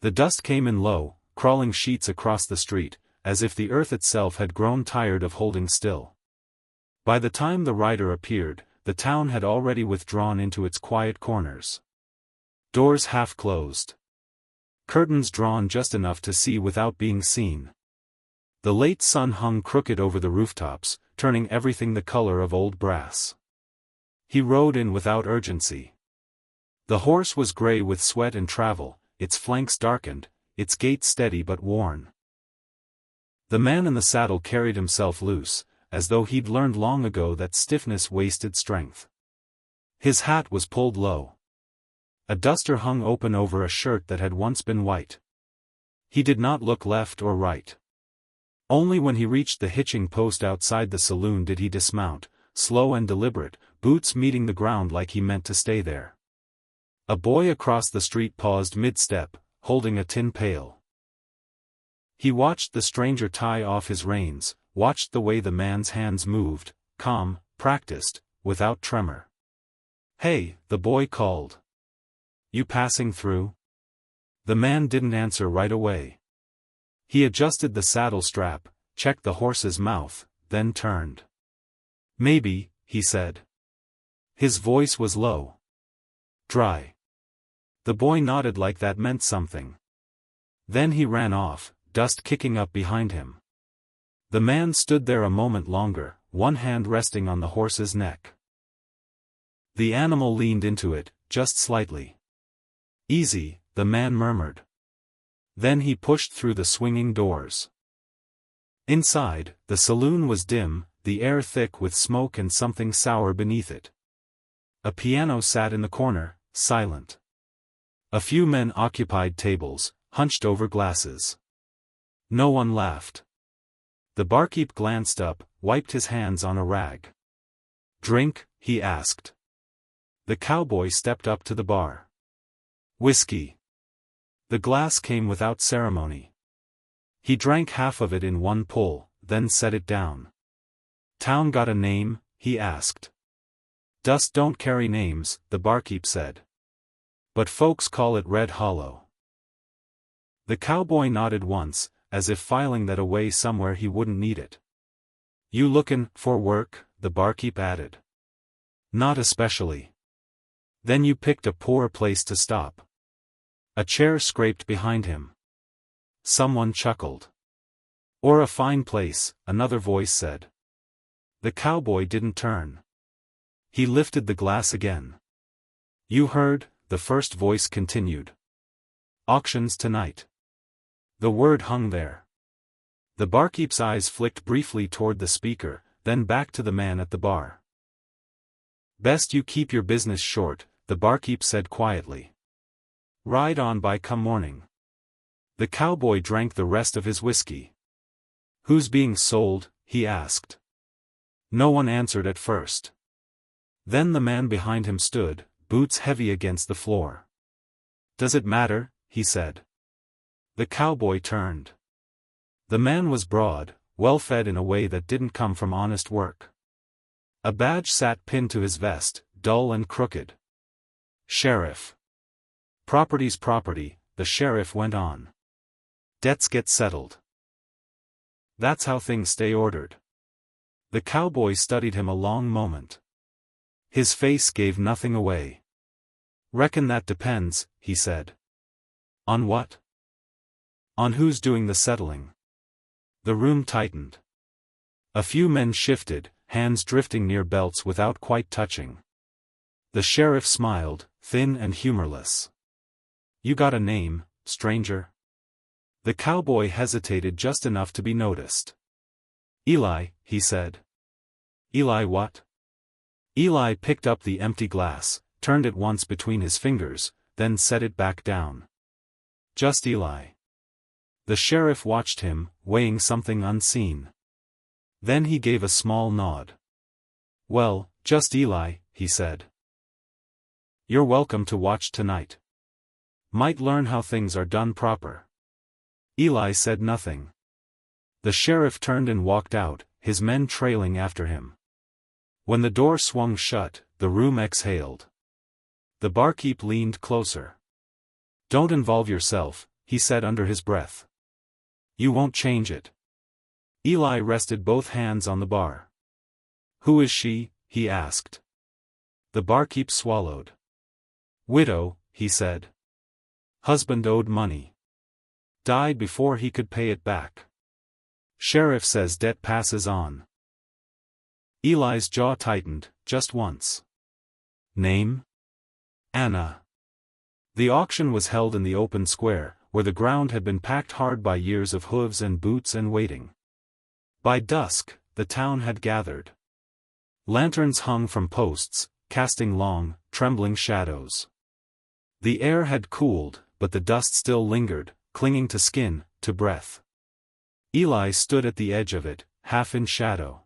The dust came in low, crawling sheets across the street, as if the earth itself had grown tired of holding still. By the time the rider appeared, the town had already withdrawn into its quiet corners. Doors half closed. Curtains drawn just enough to see without being seen. The late sun hung crooked over the rooftops, turning everything the color of old brass. He rode in without urgency. The horse was gray with sweat and travel, its flanks darkened, its gait steady but worn. The man in the saddle carried himself loose, as though he'd learned long ago that stiffness wasted strength. His hat was pulled low. A duster hung open over a shirt that had once been white. He did not look left or right. Only when he reached the hitching post outside the saloon did he dismount, slow and deliberate, boots meeting the ground like he meant to stay there. A boy across the street paused mid-step, holding a tin pail. He watched the stranger tie off his reins, watched the way the man's hands moved, calm, practiced, without tremor. "Hey," the boy called. "You passing through?" The man didn't answer right away. He adjusted the saddle strap, checked the horse's mouth, then turned. "Maybe," he said. His voice was low. Dry. The boy nodded like that meant something. Then he ran off, dust kicking up behind him. The man stood there a moment longer, one hand resting on the horse's neck. The animal leaned into it, just slightly. "Easy," the man murmured. Then he pushed through the swinging doors. Inside, the saloon was dim, the air thick with smoke and something sour beneath it. A piano sat in the corner, silent. A few men occupied tables, hunched over glasses. No one laughed. The barkeep glanced up, wiped his hands on a rag. "Drink?" he asked. The cowboy stepped up to the bar. "Whiskey." The glass came without ceremony. He drank half of it in one pull, then set it down. "Town got a name?" he asked. "Dust don't carry names," the barkeep said. "But folks call it Red Hollow." The cowboy nodded once, as if filing that away somewhere he wouldn't need it. "You lookin' for work?" the barkeep added. "Not especially." "Then you picked a poor place to stop." A chair scraped behind him. Someone chuckled. "Or a fine place," another voice said. The cowboy didn't turn. He lifted the glass again. "You heard," the first voice continued. "Auctions tonight." The word hung there. The barkeep's eyes flicked briefly toward the speaker, then back to the man at the bar. "Best you keep your business short," the barkeep said quietly. "Ride on by come morning." The cowboy drank the rest of his whiskey. "Who's being sold?" he asked. No one answered at first. Then the man behind him stood, boots heavy against the floor. "Does it matter?" he said. The cowboy turned. The man was broad, well-fed in a way that didn't come from honest work. A badge sat pinned to his vest, dull and crooked. "Sheriff." "Property's property," the sheriff went on. "Debts get settled. That's how things stay ordered." The cowboy studied him a long moment. His face gave nothing away. "Reckon that depends," he said. "On what?" "On who's doing the settling." The room tightened. A few men shifted, hands drifting near belts without quite touching. The sheriff smiled, thin and humorless. "You got a name, stranger?" The cowboy hesitated just enough to be noticed. "Eli," he said. "Eli what?" Eli picked up the empty glass, turned it once between his fingers, then set it back down. "Just Eli." The sheriff watched him, weighing something unseen. Then he gave a small nod. "Well, just Eli," he said. "You're welcome to watch tonight. Might learn how things are done proper." Eli said nothing. The sheriff turned and walked out, his men trailing after him. When the door swung shut, the room exhaled. The barkeep leaned closer. "Don't involve yourself," he said under his breath. You won't change it. Eli rested both hands on the bar. Who is she? He asked. The barkeep swallowed. Widow, he said. Husband owed money. Died before he could pay it back. Sheriff says debt passes on. Eli's jaw tightened, just once. Name? Anna. The auction was held in the open square, where the ground had been packed hard by years of hooves and boots and waiting. By dusk, the town had gathered. Lanterns hung from posts, casting long, trembling shadows. The air had cooled, but the dust still lingered, clinging to skin, to breath. Eli stood at the edge of it, half in shadow.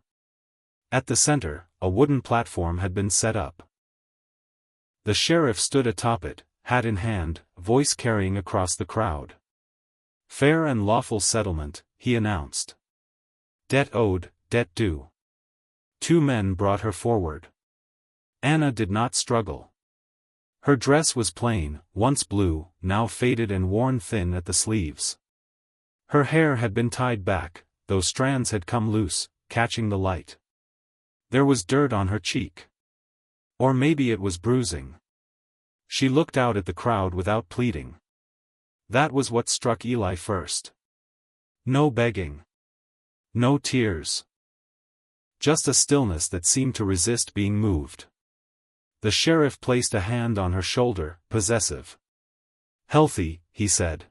At the center, a wooden platform had been set up. The sheriff stood atop it, hat in hand, voice carrying across the crowd. Fair and lawful settlement, he announced. Debt owed, debt due. 2 men brought her forward. Anna did not struggle. Her dress was plain, once blue, now faded and worn thin at the sleeves. Her hair had been tied back, though strands had come loose, catching the light. There was dirt on her cheek. Or maybe it was bruising. She looked out at the crowd without pleading. That was what struck Eli first. No begging. No tears. Just a stillness that seemed to resist being moved. The sheriff placed a hand on her shoulder, possessive. Healthy, he said.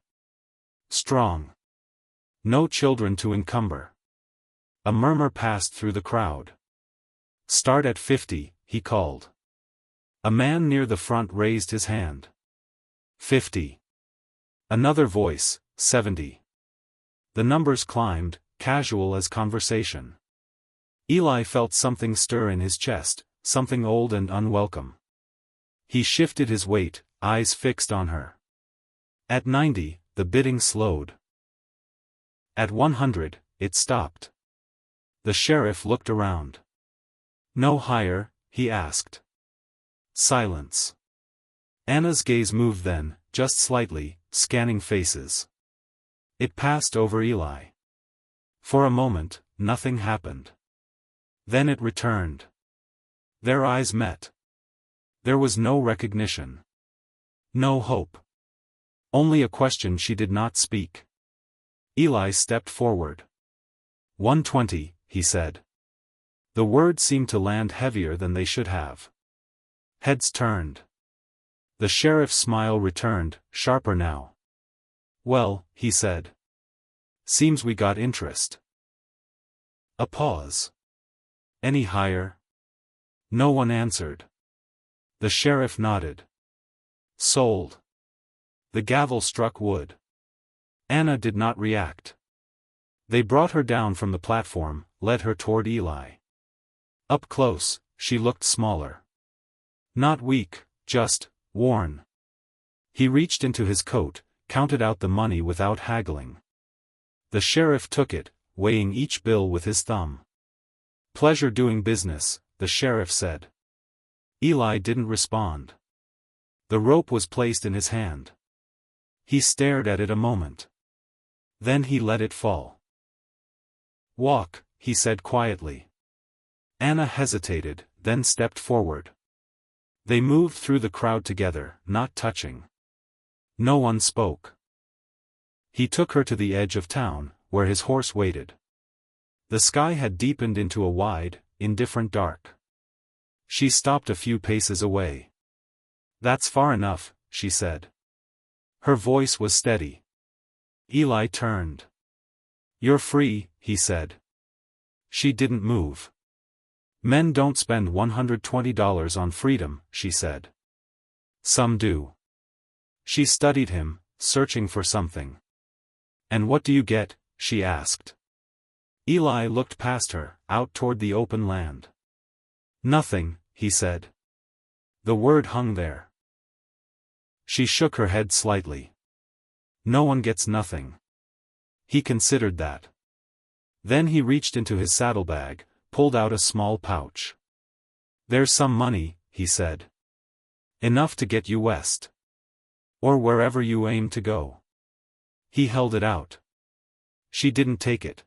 Strong. No children to encumber. A murmur passed through the crowd. Start at 50, he called. A man near the front raised his hand. 50. Another voice, 70. The numbers climbed, casual as conversation. Eli felt something stir in his chest, something old and unwelcome. He shifted his weight, eyes fixed on her. At 90, the bidding slowed. At 100, it stopped. The sheriff looked around. No higher, he asked. Silence. Anna's gaze moved then, just slightly, scanning faces. It passed over Eli. For a moment, nothing happened. Then it returned. Their eyes met. There was no recognition. No hope. Only a question she did not speak. Eli stepped forward. 120, he said. The words seemed to land heavier than they should have. Heads turned. The sheriff's smile returned, sharper now. Well, he said. Seems we got interest. A pause. Any higher? No one answered. The sheriff nodded. Sold. The gavel struck wood. Anna did not react. They brought her down from the platform, led her toward Eli. Up close, she looked smaller. Not weak, just worn. He reached into his coat, counted out the money without haggling. The sheriff took it, weighing each bill with his thumb. Pleasure doing business, the sheriff said. Eli didn't respond. The rope was placed in his hand. He stared at it a moment. Then he let it fall. Walk, he said quietly. Anna hesitated, then stepped forward. They moved through the crowd together, not touching. No one spoke. He took her to the edge of town, where his horse waited. The sky had deepened into a wide, indifferent dark. She stopped a few paces away. That's far enough, she said. Her voice was steady. Eli turned. You're free, he said. She didn't move. Men don't spend $120 on freedom, she said. Some do. She studied him, searching for something. And what do you get? She asked. Eli looked past her, out toward the open land. Nothing, he said. The word hung there. She shook her head slightly. No one gets nothing. He considered that. Then he reached into his saddlebag, pulled out a small pouch. There's some money, he said. Enough to get you west. Or wherever you aim to go. He held it out. She didn't take it.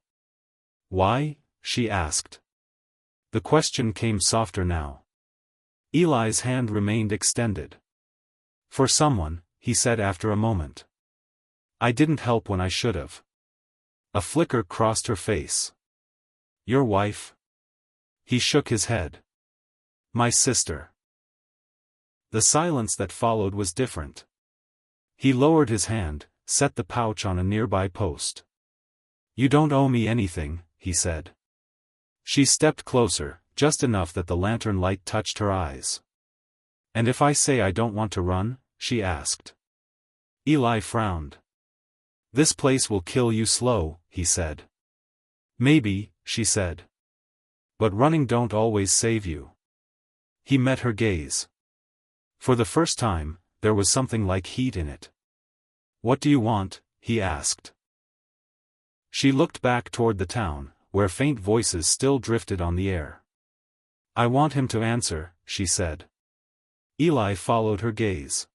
Why? She asked. The question came softer now. Eli's hand remained extended. For someone, he said after a moment. I didn't help when I should have. A flicker crossed her face. Your wife? He shook his head. My sister. The silence that followed was different. He lowered his hand, set the pouch on a nearby post. You don't owe me anything, he said. She stepped closer, just enough that the lantern light touched her eyes. And if I say I don't want to run? She asked. Eli frowned. This place will kill you slow, he said. Maybe, she said. But running don't always save you. He met her gaze. For the first time, there was something like heat in it. What do you want? He asked. She looked back toward the town, where faint voices still drifted on the air. I want him to answer, she said. Eli followed her gaze.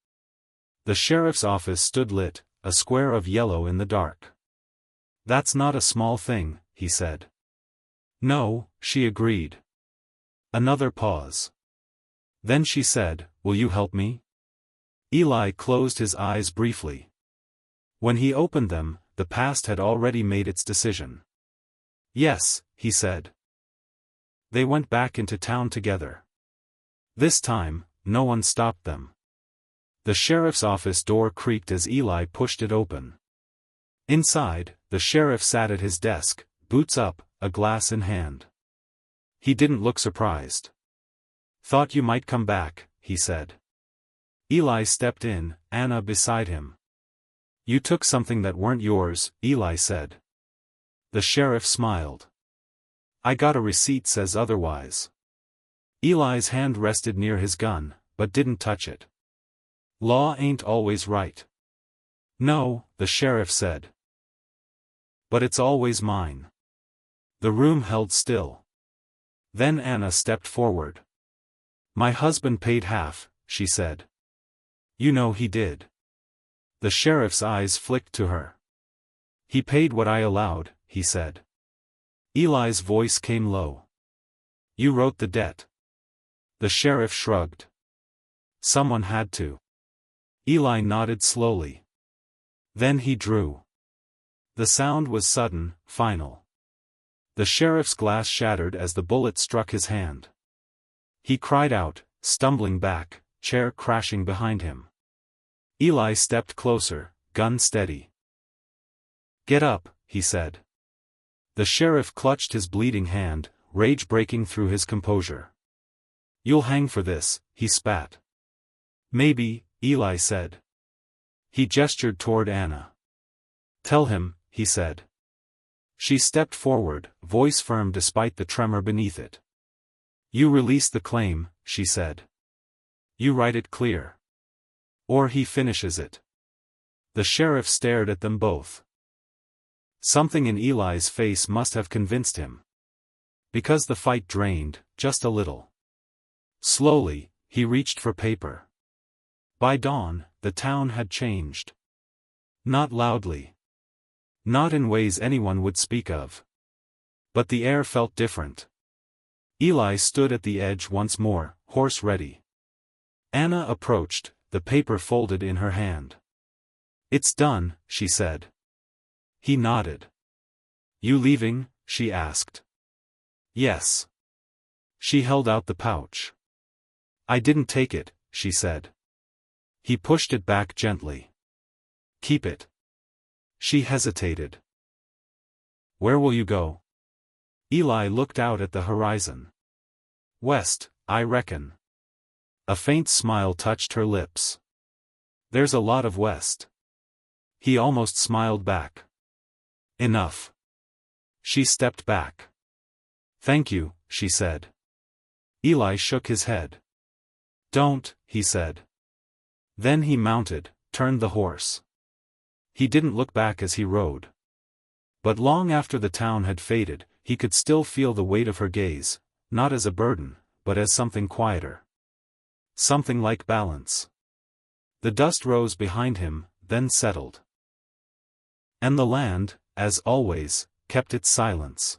The sheriff's office stood lit, a square of yellow in the dark. That's not a small thing, he said. No, she agreed. Another pause. Then she said, will you help me? Eli closed his eyes briefly. When he opened them, the past had already made its decision. Yes, he said. They went back into town together. This time, no one stopped them. The sheriff's office door creaked as Eli pushed it open. Inside, the sheriff sat at his desk, boots up, a glass in hand. He didn't look surprised. Thought you might come back, he said. Eli stepped in, Anna beside him. You took something that weren't yours, Eli said. The sheriff smiled. I got a receipt says otherwise. Eli's hand rested near his gun, but didn't touch it. Law ain't always right. No, the sheriff said. But it's always mine. The room held still. Then Anna stepped forward. My husband paid half, she said. You know he did. The sheriff's eyes flicked to her. He paid what I allowed, he said. Eli's voice came low. You wrote the debt. The sheriff shrugged. Someone had to. Eli nodded slowly. Then he drew. The sound was sudden, final. The sheriff's glass shattered as the bullet struck his hand. He cried out, stumbling back, chair crashing behind him. Eli stepped closer, gun steady. Get up, he said. The sheriff clutched his bleeding hand, rage breaking through his composure. You'll hang for this, he spat. Maybe, Eli said. He gestured toward Anna. Tell him, he said. She stepped forward, voice firm despite the tremor beneath it. You release the claim, she said. You write it clear. Or he finishes it. The sheriff stared at them both. Something in Eli's face must have convinced him. Because the fight drained, just a little. Slowly, he reached for paper. By dawn, the town had changed. Not loudly. Not in ways anyone would speak of. But the air felt different. Eli stood at the edge once more, horse ready. Anna approached, the paper folded in her hand. It's done, she said. He nodded. You leaving? She asked. Yes. She held out the pouch. I didn't take it, she said. He pushed it back gently. Keep it. She hesitated. Where will you go? Eli looked out at the horizon. West, I reckon. A faint smile touched her lips. There's a lot of west. He almost smiled back. Enough. She stepped back. Thank you, she said. Eli shook his head. Don't, he said. Then he mounted, turned the horse. He didn't look back as he rode. But long after the town had faded, he could still feel the weight of her gaze, not as a burden, but as something quieter. Something like balance. The dust rose behind him, then settled. And the land, as always, kept its silence.